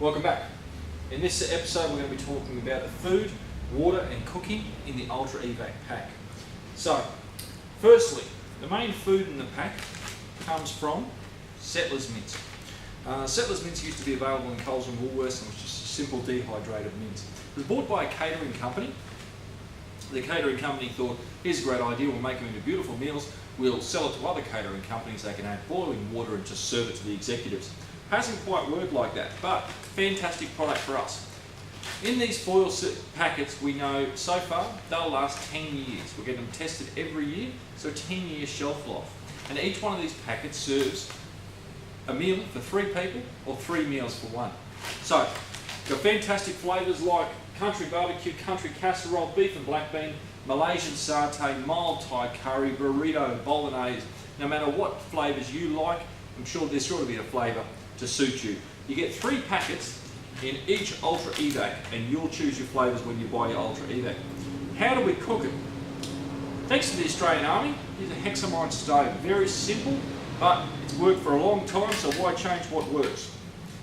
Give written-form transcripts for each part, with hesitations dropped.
Welcome back. In this episode we're going to be talking about the food, water and cooking in the Ultra Evac pack. So, firstly, the main food in the pack comes from Settlers mince. Settlers mince used to be available in Coles and Woolworths and was just a simple dehydrated mince. It was bought by a catering company. The catering company thought, here's a great idea, we'll make them into beautiful meals, we'll sell it to other catering companies, they can add boiling water and just serve it to the executives. Hasn't quite worked like that, but fantastic product for us. In these foil packets, we know so far they'll last 10 years. We're getting them tested every year, so 10-year shelf life. And each one of these packets serves a meal for 3 people or 3 meals for 1. So, got fantastic flavours like country barbecue, country casserole, beef and black bean, Malaysian satay, mild Thai curry, burrito, bolognese. No matter what flavours you like, I'm sure there's sure to be a flavour to suit you. You get 3 packets in each Ultra Evac and you'll choose your flavours when you buy your Ultra Evac. How do we cook it? Thanks to the Australian Army, here's a hexamine stove. Very simple, but it's worked for a long time, so why change what works?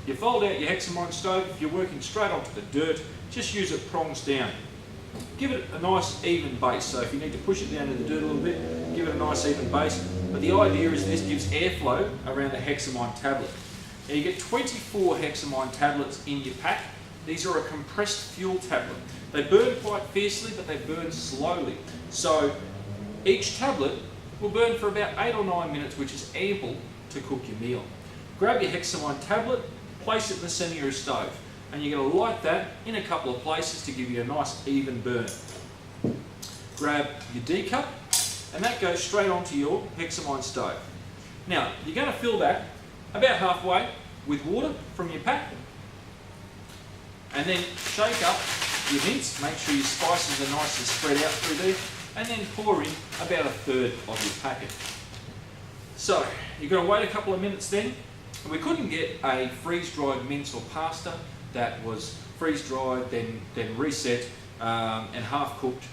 You fold out your hexamine stove. If you're working straight onto the dirt, just use it prongs down. Give it a nice even base, so if you need to push it down to the dirt a little bit, give it a nice even base. But the idea is this gives airflow around the hexamine tablet. Now you get 24 hexamine tablets in your pack. These are a compressed fuel tablet. They burn quite fiercely, but they burn slowly. So each tablet will burn for about 8 or 9 minutes, which is ample to cook your meal. Grab your hexamine tablet, place it in the centre of your stove, and you're going to light that in a couple of places to give you a nice even burn. Grab your D-cup, and that goes straight onto your hexamine stove. Now, you're going to fill that about halfway with water from your pack, and then shake up your mince, make sure your spices are nice and spread out through there, and then pour in about 1/3 of your packet. So, you're going to wait a couple of minutes then. We couldn't get a freeze-dried mince or pasta that was freeze-dried, then reset and half-cooked.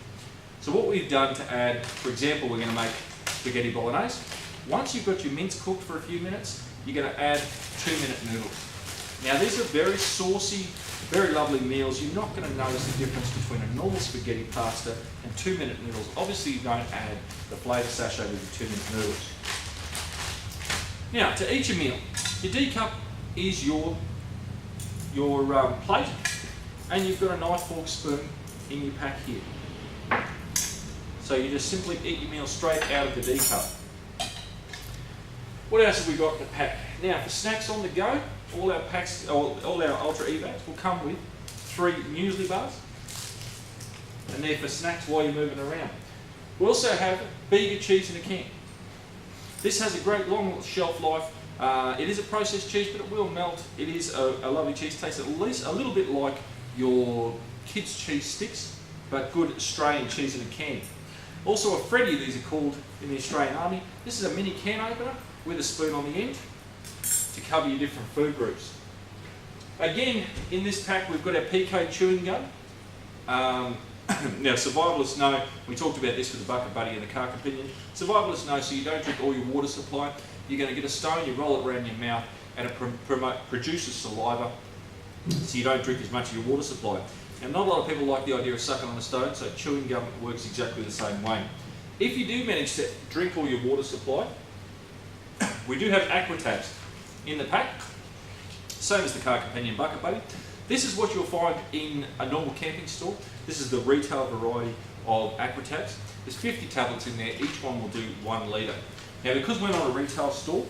So what we've done to add, for example, we're going to make spaghetti bolognese. Once you've got your mince cooked for a few minutes, you're going to add 2-minute noodles. Now these are very saucy, very lovely meals. You're not going to notice the difference between a normal spaghetti pasta and 2-minute noodles. Obviously you don't add the flavour sachet with the 2-minute noodles. Now to eat your meal, your D-cup is your plate, and you've got a knife, fork, spoon in your pack here. So you just simply eat your meal straight out of the D-cup. What else have we got in the pack? Now for snacks on the go, all our packs, all our Ultra Evacs will come with 3 muesli bars, and they're for snacks while you're moving around. We also have Bega cheese in a can. This has a great long shelf life. It is a processed cheese, but it will melt. It is a lovely cheese. Tastes at least a little bit like your kids' cheese sticks, but good Australian cheese in a can. Also a Freddy, these are called in the Australian Army. This is a mini can opener with a spoon on the end to cover your different food groups. Again, in this pack we've got our PK chewing gum. Now survivalists know, we talked about this with the bucket buddy and the car companion. Survivalists know, so you don't drink all your water supply. You're going to get a stone, you roll it around your mouth, and it produces saliva, so you don't drink as much of your water supply. And not a lot of people like the idea of sucking on a stone, so chewing gum works exactly the same way. If you do manage to drink all your water supply, we do have aqua tabs in the pack, same as the car companion bucket buddy. This is what you'll find in a normal camping store. This is the retail variety of aqua tabs. There's 50 tablets in there, each one will do 1 litre. Now because we're not a retail store,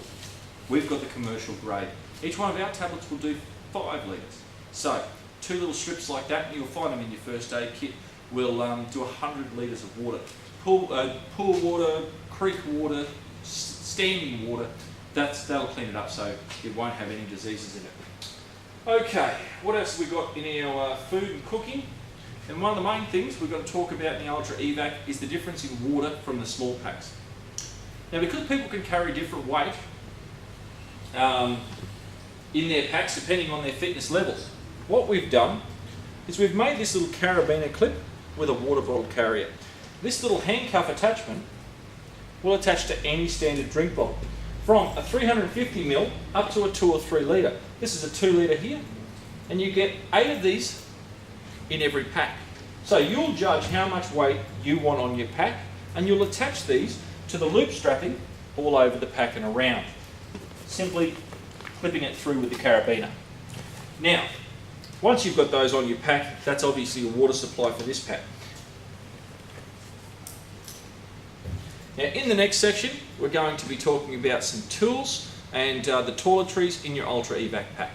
we've got the commercial grade. Each one of our tablets will do 5 litres. So 2 little strips like that, and you'll find them in your first aid kit, will do 100 litres of water. Pool water, creek water, standing water, that'll clean it up so it won't have any diseases in it. Okay, what else have we got in our food and cooking? And one of the main things we've got to talk about in the Ultra Evac is the difference in water from the small packs. Now because people can carry different weight in their packs depending on their fitness levels, what we've done is we've made this little carabiner clip with a water bottle carrier. This little handcuff attachment will attach to any standard drink bottle, from a 350ml up to a 2 or 3 litre. This is a 2 litre here, and you get 8 of these in every pack. So you'll judge how much weight you want on your pack, and you'll attach these to the loop strapping all over the pack and around, simply clipping it through with the carabiner. Now, once you've got those on your pack, that's obviously a water supply for this pack. Now, in the next section, we're going to be talking about some tools and the toiletries in your Ultra Evac pack.